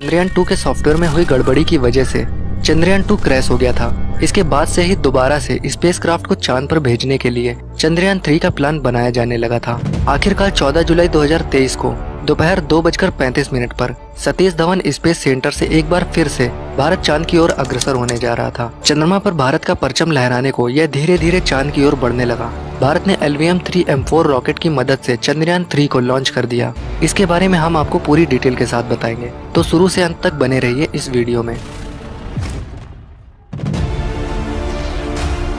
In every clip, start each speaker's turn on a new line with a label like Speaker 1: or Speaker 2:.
Speaker 1: चंद्रयान 2 के सॉफ्टवेयर में हुई गड़बड़ी की वजह से चंद्रयान 2 क्रैश हो गया था। इसके बाद से ही दोबारा से स्पेसक्राफ्ट को चांद पर भेजने के लिए चंद्रयान 3 का प्लान बनाया जाने लगा था। आखिरकार 14 जुलाई 2023 को दोपहर 2:35 पर सतीश धवन स्पेस सेंटर से एक बार फिर से भारत चांद की ओर अग्रसर होने जा रहा था। चंद्रमा पर भारत का परचम लहराने को यह धीरे धीरे चांद की ओर बढ़ने लगा। भारत ने LVM-3 रॉकेट की मदद से चंद्रयान 3 को लॉन्च कर दिया। इसके बारे में हम आपको पूरी डिटेल के साथ बताएंगे, तो शुरू से अंत तक बने रहिए इस वीडियो में।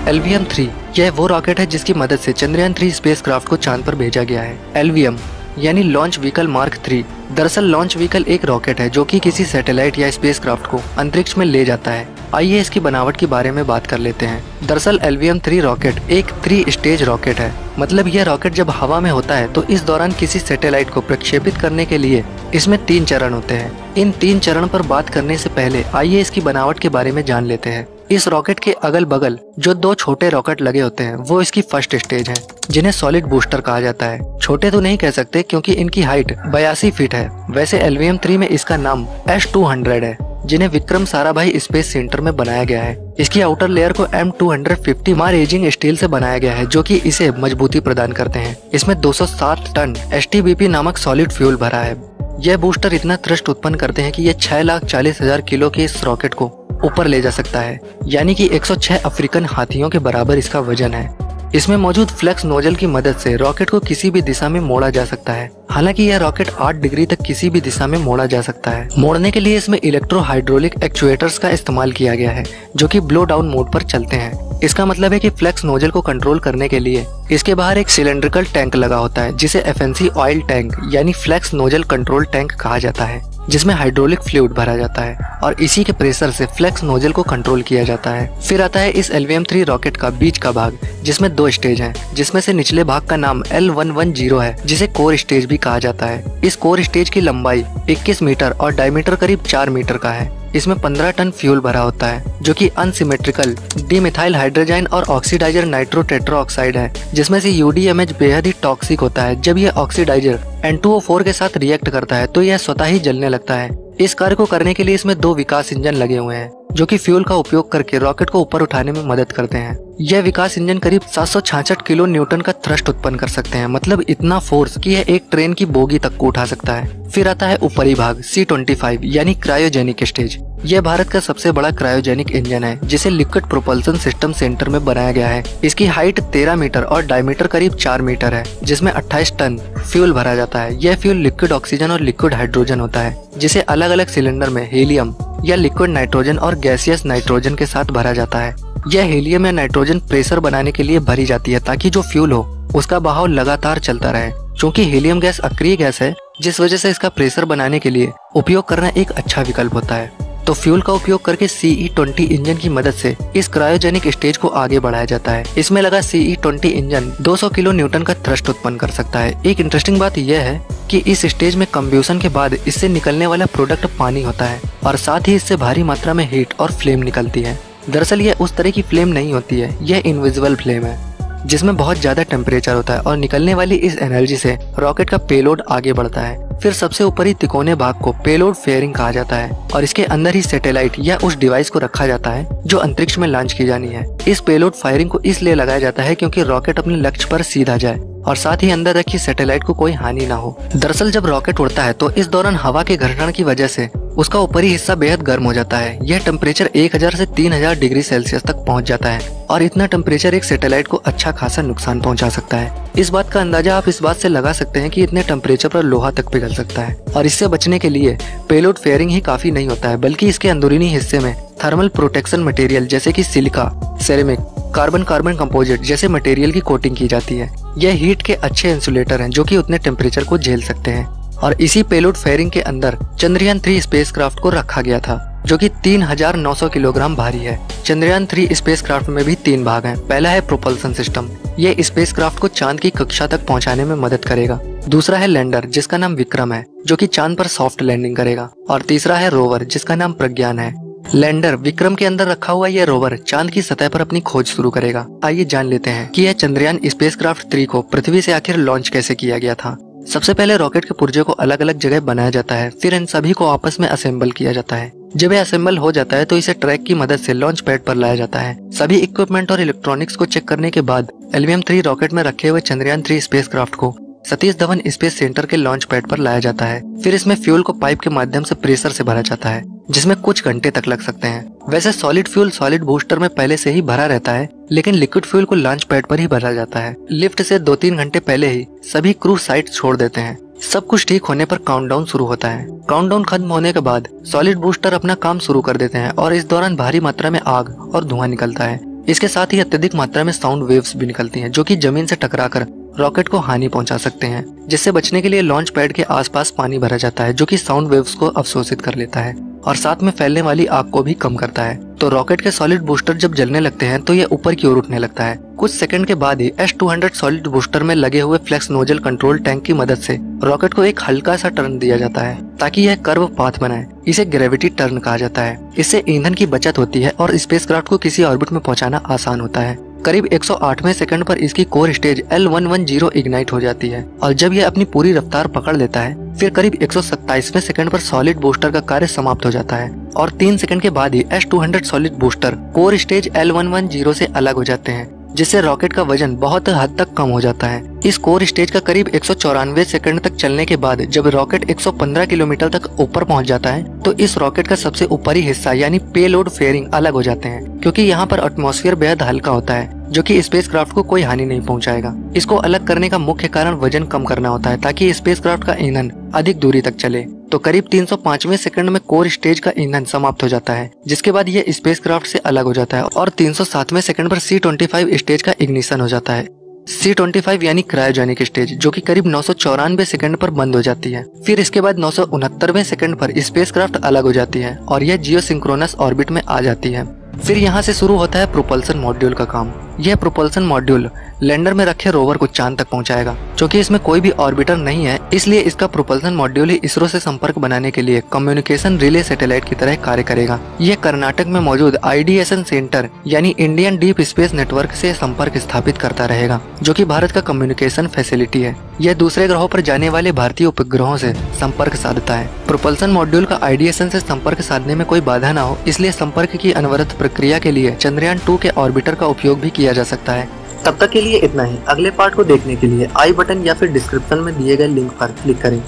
Speaker 1: LVM-3 यह वो रॉकेट है जिसकी मदद से चंद्रयान 3 स्पेसक्राफ्ट को चांद पर भेजा गया है। LVM यानी लॉन्च व्हीकल मार्क 3। दरअसल लॉन्च व्हीकल एक रॉकेट है जो कि किसी सैटेलाइट या स्पेसक्राफ्ट को अंतरिक्ष में ले जाता है। आइए इसकी बनावट के बारे में बात कर लेते हैं। दरअसल LVM-3 रॉकेट एक 3 स्टेज रॉकेट है। मतलब यह रॉकेट जब हवा में होता है तो इस दौरान किसी सैटेलाइट को प्रक्षेपित करने के लिए इसमें 3 चरण होते हैं। इन 3 चरण पर बात करने से पहले आइए इसकी बनावट के बारे में जान लेते हैं। इस रॉकेट के अगल बगल जो 2 छोटे रॉकेट लगे होते हैं वो इसकी फर्स्ट स्टेज है, जिन्हें सॉलिड बूस्टर कहा जाता है। छोटे तो नहीं कह सकते क्योंकि इनकी हाइट 82 फीट है। वैसे LVM-3 में इसका नाम S200 है, जिन्हें विक्रम साराभाई स्पेस सेंटर में बनाया गया है। इसकी आउटर लेयर को M250 मार-एजिंग स्टील से बनाया गया है, जो कि इसे मजबूती प्रदान करते हैं। इसमें 207 टन STBP नामक सॉलिड फ्यूल भरा है। यह बूस्टर इतना थ्रस्ट उत्पन्न करते हैं कि यह 6,40,000 किलो के इस रॉकेट को ऊपर ले जा सकता है, यानी कि 106 अफ्रीकन हाथियों के बराबर इसका वजन है। इसमें मौजूद फ्लेक्स नोजल की मदद से रॉकेट को किसी भी दिशा में मोड़ा जा सकता है। हालांकि यह रॉकेट 8 डिग्री तक किसी भी दिशा में मोड़ा जा सकता है। मोड़ने के लिए इसमें इलेक्ट्रो हाइड्रोलिक एक्चुएटर्स का इस्तेमाल किया गया है, जो कि ब्लो डाउन मोड पर चलते हैं। इसका मतलब है कि फ्लेक्स नोजल को कंट्रोल करने के लिए इसके बाहर एक सिलेंड्रिकल टैंक लगा होता है, जिसे FNC ऑयल टैंक यानी फ्लेक्स नोजल कंट्रोल टैंक कहा जाता है, जिसमें हाइड्रोलिक फ्लूइड भरा जाता है और इसी के प्रेशर से फ्लेक्स नोजल को कंट्रोल किया जाता है। फिर आता है इस LVM-3 रॉकेट का बीच का भाग, जिसमें 2 स्टेज हैं, जिसमें से निचले भाग का नाम L110 है, जिसे कोर स्टेज भी कहा जाता है। इस कोर स्टेज की लंबाई 21 मीटर और डायमीटर करीब 4 मीटर का है। इसमें 15 टन फ्यूल भरा होता है, जो कि अनसिमेट्रिकल डिमिथाइल हाइड्रोजन और ऑक्सीडाइजर नाइट्रो टेट्राऑक्साइड है, जिसमें से UDMH बेहद ही टॉक्सिक होता है। जब यह ऑक्सीडाइजर N2O4 के साथ रिएक्ट करता है तो यह स्वतः ही जलने लगता है। इस कार्य को करने के लिए इसमें 2 विकास इंजन लगे हुए हैं, जो कि फ्यूल का उपयोग करके रॉकेट को ऊपर उठाने में मदद करते हैं। यह विकास इंजन करीब 766 किलो न्यूटन का थ्रस्ट उत्पन्न कर सकते हैं, मतलब इतना फोर्स कि यह एक ट्रेन की बोगी तक को उठा सकता है। फिर आता है ऊपरी भाग C-25 यानी क्रायोजेनिक स्टेज। यह भारत का सबसे बड़ा क्रायोजेनिक इंजन है, जिसे लिक्विड प्रोपल्सन सिस्टम सेंटर में बनाया गया है। इसकी हाइट 13 मीटर और डायमीटर करीब 4 मीटर है, जिसमें 28 टन फ्यूल भरा जाता है। यह फ्यूल लिक्विड ऑक्सीजन और लिक्विड हाइड्रोजन होता है, जिसे अलग अलग सिलेंडर में हीलियम या लिक्विड नाइट्रोजन और गैसियस नाइट्रोजन के साथ भरा जाता है। यह हीलियम या नाइट्रोजन प्रेशर बनाने के लिए भरी जाती है, ताकि जो फ्यूल हो उसका बहाव लगातार चलता रहे। क्योंकि हीलियम गैस अक्रिय गैस है, जिस वजह से इसका प्रेशर बनाने के लिए उपयोग करना एक अच्छा विकल्प होता है। तो फ्यूल का उपयोग करके CE-20 इंजन की मदद से इस क्रायोजेनिक स्टेज को आगे बढ़ाया जाता है। इसमें लगा CE-20 इंजन 200 किलो न्यूटन का थ्रस्ट उत्पन्न कर सकता है। एक इंटरेस्टिंग बात यह है कि इस स्टेज में कंब्यूशन के बाद इससे निकलने वाला प्रोडक्ट पानी होता है और साथ ही इससे भारी मात्रा में हीट और फ्लेम निकलती है। दरअसल यह उस तरह की फ्लेम नहीं होती है, यह इनविजिबल फ्लेम है, जिसमें बहुत ज्यादा टेम्परेचर होता है और निकलने वाली इस एनर्जी से रॉकेट का पेलोड आगे बढ़ता है। फिर सबसे ऊपरी तिकोने भाग को पेलोड फेयरिंग कहा जाता है और इसके अंदर ही सैटेलाइट या उस डिवाइस को रखा जाता है जो अंतरिक्ष में लॉन्च की जानी है। इस पेलोड फायरिंग को इसलिए लगाया जाता है क्योंकि रॉकेट अपने लक्ष्य पर सीधा जाए और साथ ही अंदर रखी सैटेलाइट को कोई हानि ना हो। दरअसल जब रॉकेट उड़ता है तो इस दौरान हवा के घर्षण की वजह से उसका ऊपरी हिस्सा बेहद गर्म हो जाता है। यह टेम्परेचर 1000 से 3000 डिग्री सेल्सियस तक पहुंच जाता है और इतना टेम्परेचर एक सैटेलाइट को अच्छा खासा नुकसान पहुंचा सकता है। इस बात का अंदाजा आप इस बात से लगा सकते हैं कि इतने टेम्परेचर पर लोहा तक पिघल सकता है और इससे बचने के लिए पेलोड फेयरिंग ही काफी नहीं होता है, बल्कि इसके अंदरूनी हिस्से में थर्मल प्रोटेक्शन मटेरियल जैसे कि सिलिका, सेरेमिक, कार्बन कंपोजिट जैसे मटेरियल की कोटिंग की जाती है। यह हीट के अच्छे इंसुलेटर हैं, जो कि उतने टेम्परेचर को झेल सकते हैं। और इसी पेलोड फेयरिंग के अंदर चंद्रयान 3 स्पेसक्राफ्ट को रखा गया था, जो कि 3900 किलोग्राम भारी है। चंद्रयान 3 स्पेसक्राफ्ट में भी 3 भाग हैं। पहला है प्रोपल्सन सिस्टम, ये स्पेसक्राफ्ट को चांद की कक्षा तक पहुंचाने में मदद करेगा। दूसरा है लैंडर, जिसका नाम विक्रम है, जो कि चांद पर सॉफ्ट लैंडिंग करेगा। और तीसरा है रोवर, जिसका नाम प्रज्ञान है। लैंडर विक्रम के अंदर रखा हुआ यह रोवर चांद की सतह पर अपनी खोज शुरू करेगा। आइए जान लेते हैं कि यह चंद्रयान स्पेसक्राफ्ट 3 को पृथ्वी से आखिर लॉन्च कैसे किया गया था। सबसे पहले रॉकेट के पुर्जे को अलग अलग जगह बनाया जाता है, फिर इन सभी को आपस में असेंबल किया जाता है। जब यह असेंबल हो जाता है तो इसे ट्रैक की मदद से लॉन्च पैड पर लाया जाता है। सभी इक्विपमेंट और इलेक्ट्रॉनिक्स को चेक करने के बाद LVM-3 रॉकेट में रखे हुए चंद्रयान 3 स्पेसक्राफ्ट को सतीश धवन स्पेस सेंटर के लॉन्च पैड पर लाया जाता है। फिर इसमें फ्यूल को पाइप के माध्यम से प्रेशर से भरा जाता है, जिसमें कुछ घंटे तक लग सकते हैं। वैसे सॉलिड फ्यूल सॉलिड बूस्टर में पहले से ही भरा रहता है, लेकिन लिक्विड फ्यूल को लॉन्च पैड पर ही भरा जाता है। लिफ्ट से 2-3 घंटे पहले ही सभी क्रू साइट छोड़ देते हैं। सब कुछ ठीक होने पर काउंटडाउन शुरू होता है। काउंटडाउन खत्म होने के बाद सॉलिड बूस्टर अपना काम शुरू कर देते हैं और इस दौरान भारी मात्रा में आग और धुआं निकलता है। इसके साथ ही अत्यधिक मात्रा में साउंड वेव्स भी निकलती हैं, जो कि जमीन से टकराकर रॉकेट को हानि पहुंचा सकते हैं, जिससे बचने के लिए लॉन्च पैड के आसपास पानी भरा जाता है, जो कि साउंड वेव्स को अवशोषित कर लेता है और साथ में फैलने वाली आग को भी कम करता है। तो रॉकेट के सॉलिड बूस्टर जब जलने लगते हैं तो ये ऊपर की ओर उठने लगता है। कुछ सेकंड के बाद ही S-200 सॉलिड बूस्टर में लगे हुए फ्लेक्स नोजल कंट्रोल टैंक की मदद से रॉकेट को एक हल्का सा टर्न दिया जाता है, ताकि यह कर्व पाथ बनाए। इसे ग्रेविटी टर्न कहा जाता है। इससे ईंधन की बचत होती है और स्पेसक्राफ्ट को किसी ऑर्बिट में पहुंचाना आसान होता है। करीब 108वें सेकंड पर इसकी कोर स्टेज L110 इग्नाइट हो जाती है और जब यह अपनी पूरी रफ्तार पकड़ लेता है, फिर करीब 127वें सेकंड पर सॉलिड बूस्टर का कार्य समाप्त हो जाता है और 3 सेकंड के बाद ही S-200 solid booster core stage L110 से अलग हो जाते हैं, जिससे रॉकेट का वजन बहुत हद तक कम हो जाता है। इस कोर स्टेज का करीब 194 सेकंड तक चलने के बाद जब रॉकेट 115 किलोमीटर तक ऊपर पहुंच जाता है, तो इस रॉकेट का सबसे ऊपरी हिस्सा यानी पेलोड फेयरिंग अलग हो जाते हैं, क्योंकि यहाँ पर एटमॉस्फेयर बेहद हल्का होता है, जो कि स्पेसक्राफ्ट को कोई हानि नहीं पहुंचाएगा। इसको अलग करने का मुख्य कारण वजन कम करना होता है, ताकि स्पेसक्राफ्ट का ईंधन अधिक दूरी तक चले। तो करीब 305वें सेकंड में कोर स्टेज का ईंधन समाप्त हो जाता है, जिसके बाद ये स्पेसक्राफ्ट से अलग हो जाता है और 307वें सेकंड पर C-25 स्टेज का इग्निशन हो जाता है। C-25 यानी क्रायोजेनिक स्टेज, जो कि करीब 994 सेकंड पर बंद हो जाती है। फिर इसके बाद 969वें सेकंड पर स्पेसक्राफ्ट अलग हो जाती है और यह जियोसिंक्रोनस ऑर्बिट में आ जाती है। फिर यहाँ से शुरू होता है प्रोपल्सन मॉड्यूल का काम। यह प्रोपल्सन मॉड्यूल लैंडर में रखे रोवर को चांद तक पहुंचाएगा। क्योंकि इसमें कोई भी ऑर्बिटर नहीं है, इसलिए इसका प्रोपल्सन मॉड्यूल ही इसरो से संपर्क बनाने के लिए कम्युनिकेशन रिले सैटेलाइट की तरह कार्य करेगा। यह कर्नाटक में मौजूद IDSN सेंटर यानी इंडियन डीप स्पेस नेटवर्क से संपर्क स्थापित करता रहेगा, जो कि भारत का कम्युनिकेशन फैसिलिटी है। यह दूसरे ग्रहों पर जाने वाले भारतीय उपग्रहों से संपर्क साधता है। प्रोपल्सन मॉड्यूल का IDSN से संपर्क साधने में कोई बाधा न हो, इसलिए संपर्क की अनवरत प्रक्रिया के लिए चंद्रयान 2 के ऑर्बिटर का उपयोग भी किया जा सकता है। तब तक के लिए इतना ही। अगले पार्ट को देखने के लिए आई बटन या फिर डिस्क्रिप्शन में दिए गए लिंक पर क्लिक करें।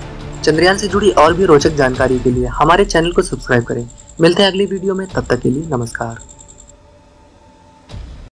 Speaker 1: चंद्रयान से जुड़ी और भी रोचक जानकारी के लिए हमारे चैनल को सब्सक्राइब करें। मिलते हैं अगली वीडियो में, तब तक के लिए नमस्कार।